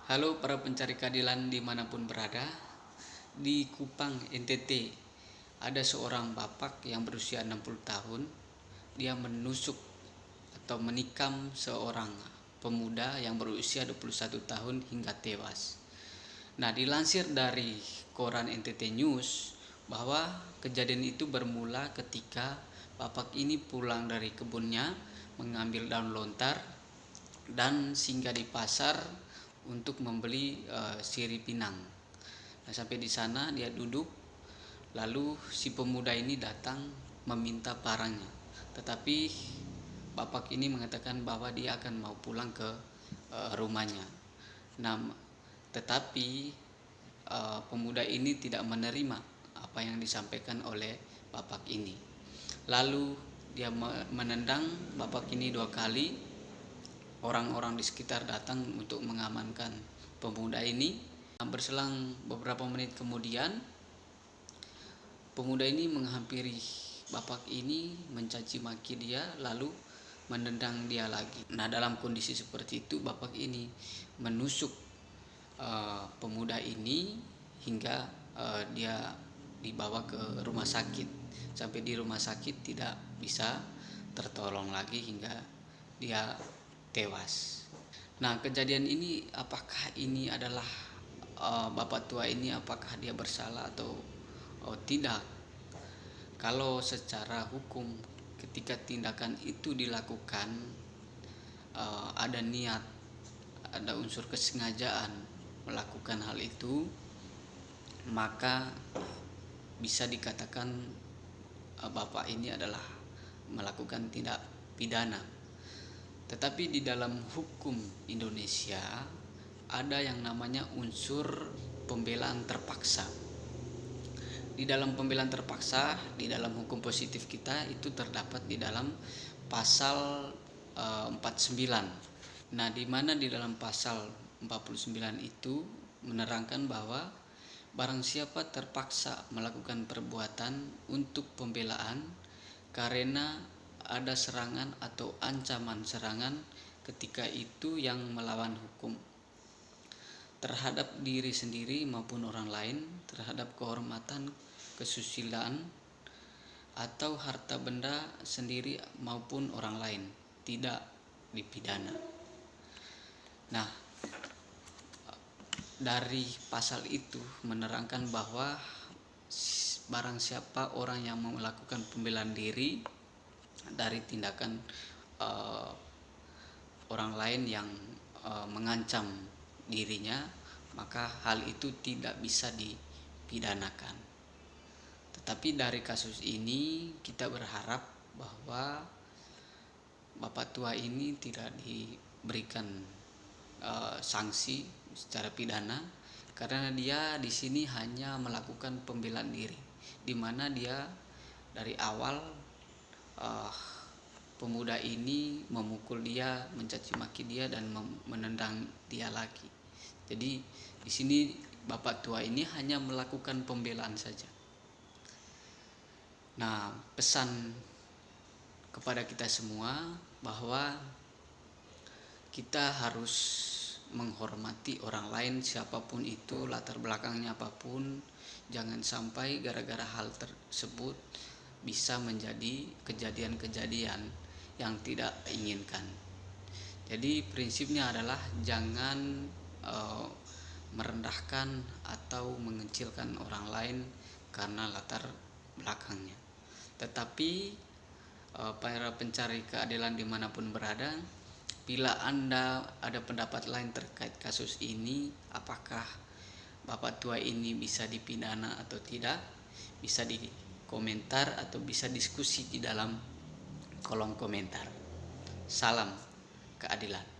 Halo para pencari keadilan dimanapun berada. Di Kupang, NTT, ada seorang bapak yang berusia 60 tahun. Dia menusuk atau menikam seorang pemuda yang berusia 21 tahun hingga tewas. Nah, dilansir dari koran NTT News bahwa kejadian itu bermula ketika bapak ini pulang dari kebunnya mengambil daun lontar dan singgah di pasar untuk membeli sirih pinang. Nah, sampai di sana dia duduk, lalu si pemuda ini datang meminta barangnya. Tetapi bapak ini mengatakan bahwa dia akan mau pulang ke rumahnya. Nah, tetapi pemuda ini tidak menerima apa yang disampaikan oleh bapak ini. Lalu dia menendang bapak ini 2 kali. Orang-orang di sekitar datang untuk mengamankan pemuda ini. Berselang beberapa menit kemudian, pemuda ini menghampiri bapak ini, mencaci maki dia, lalu menendang dia lagi. Nah, dalam kondisi seperti itu bapak ini menusuk pemuda ini hingga dia dibawa ke rumah sakit. Sampai di rumah sakit tidak bisa tertolong lagi hingga dia tewas. Nah, kejadian ini apakah ini adalah bapak tua ini apakah dia bersalah atau tidak? Kalau secara hukum ketika tindakan itu dilakukan ada niat, ada unsur kesengajaan melakukan hal itu, maka bisa dikatakan bapak ini adalah melakukan tindak pidana. Tetapi di dalam hukum Indonesia ada yang namanya unsur pembelaan terpaksa. Di dalam pembelaan terpaksa, di dalam hukum positif kita itu terdapat di dalam pasal 49. Nah, di mana di dalam pasal 49 itu menerangkan bahwa barang siapa terpaksa melakukan perbuatan untuk pembelaan karena ada serangan atau ancaman serangan ketika itu yang melawan hukum terhadap diri sendiri maupun orang lain, terhadap kehormatan, kesusilaan, atau harta benda sendiri maupun orang lain, tidak dipidana. Nah, dari pasal itu menerangkan bahwa barang siapa orang yang melakukan pembelaan diri dari tindakan orang lain yang mengancam dirinya, maka hal itu tidak bisa dipidanakan. Tetapi dari kasus ini kita berharap bahwa bapak tua ini tidak diberikan sanksi secara pidana karena dia di sini hanya melakukan pembelaan diri, di mana dia dari awal pemuda ini memukul dia, mencaci maki dia dan menendang dia lagi. Jadi di sini bapak tua ini hanya melakukan pembelaan saja. Nah, pesan kepada kita semua bahwa kita harus menghormati orang lain siapapun itu, latar belakangnya apapun. Jangan sampai gara-gara hal tersebut bisa menjadi kejadian-kejadian yang tidak inginkan. Jadi prinsipnya adalah jangan merendahkan atau mengecilkan orang lain karena latar belakangnya. Tetapi para pencari keadilan dimanapun berada, bila Anda ada pendapat lain terkait kasus ini, apakah bapak tua ini bisa dipidana atau tidak, bisa di komentar atau bisa diskusi di dalam kolom komentar. Salam keadilan.